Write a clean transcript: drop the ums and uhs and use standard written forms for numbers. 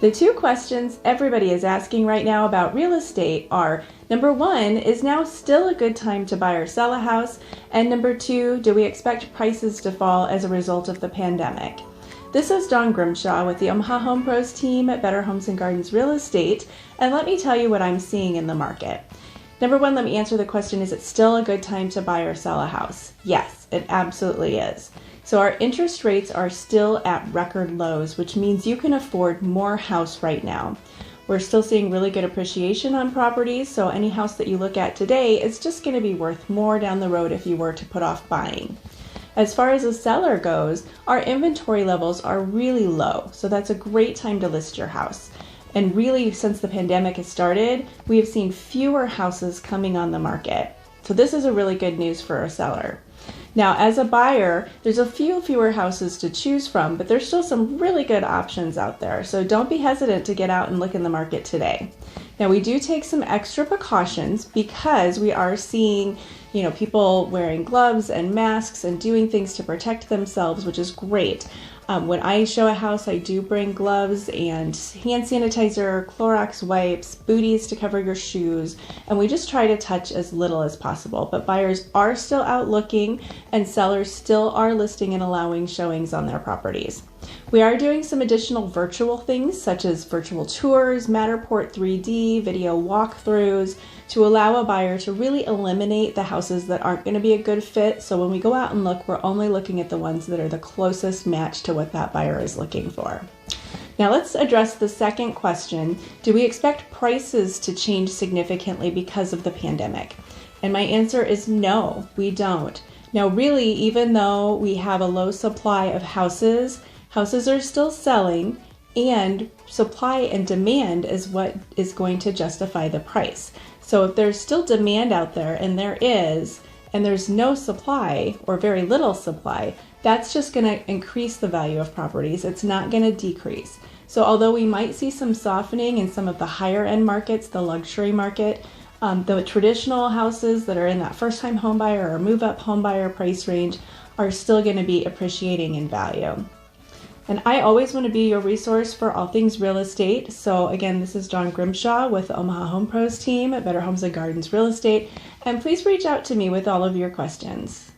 The two questions everybody is asking right now about real estate are, number one, is now still a good time to buy or sell a house? And number two, do we expect prices to fall as a result of the pandemic? This is Dawn Grimshaw with the Omaha Home Pros team at Better Homes and Gardens Real Estate, and let me tell you what I'm seeing in the market. Number one, let me answer the question, is it still a good time to buy or sell a house? Yes, it absolutely is. So our interest rates are still at record lows, which means you can afford more house right now. We're still seeing really good appreciation on properties, so any house that you look at today is just going to be worth more down the road if you were to put off buying. As far as the seller goes, our inventory levels are really low, so that's a great time to list your house. And really, since the pandemic has started, we have seen fewer houses coming on the market. So this is a really good news for a seller. Now, as a buyer, there's a few fewer houses to choose from, but there's still some really good options out there. So don't be hesitant to get out and look in the market today. Now, we do take some extra precautions because we are seeing, people wearing gloves and masks and doing things to protect themselves, which is great. When I show a house, I do bring gloves and hand sanitizer, Clorox wipes, booties to cover your shoes, and we just try to touch as little as possible. But buyers are still out looking, and sellers still are listing and allowing showings on their properties. We are doing some additional virtual things such as virtual tours, Matterport 3D, video walkthroughs to allow a buyer to really eliminate the houses that aren't going to be a good fit. So when we go out and look, we're only looking at the ones that are the closest match to what that buyer is looking for. Now let's address the second question. Do we expect prices to change significantly because of the pandemic? And my answer is no, we don't. Now really, even though we have a low supply of houses are still selling, and supply and demand is what is going to justify the price. So if there's still demand out there, and there is, and there's no supply or very little supply, that's just going to increase the value of properties. It's not going to decrease. So although we might see some softening in some of the higher end markets, the luxury market, the traditional houses that are in that first time home buyer or move up home buyer price range are still going to be appreciating in value. And I always want to be your resource for all things real estate. So again, this is Dawn Grimshaw with the Omaha Home Pros team at Better Homes and Gardens Real Estate. And please reach out to me with all of your questions.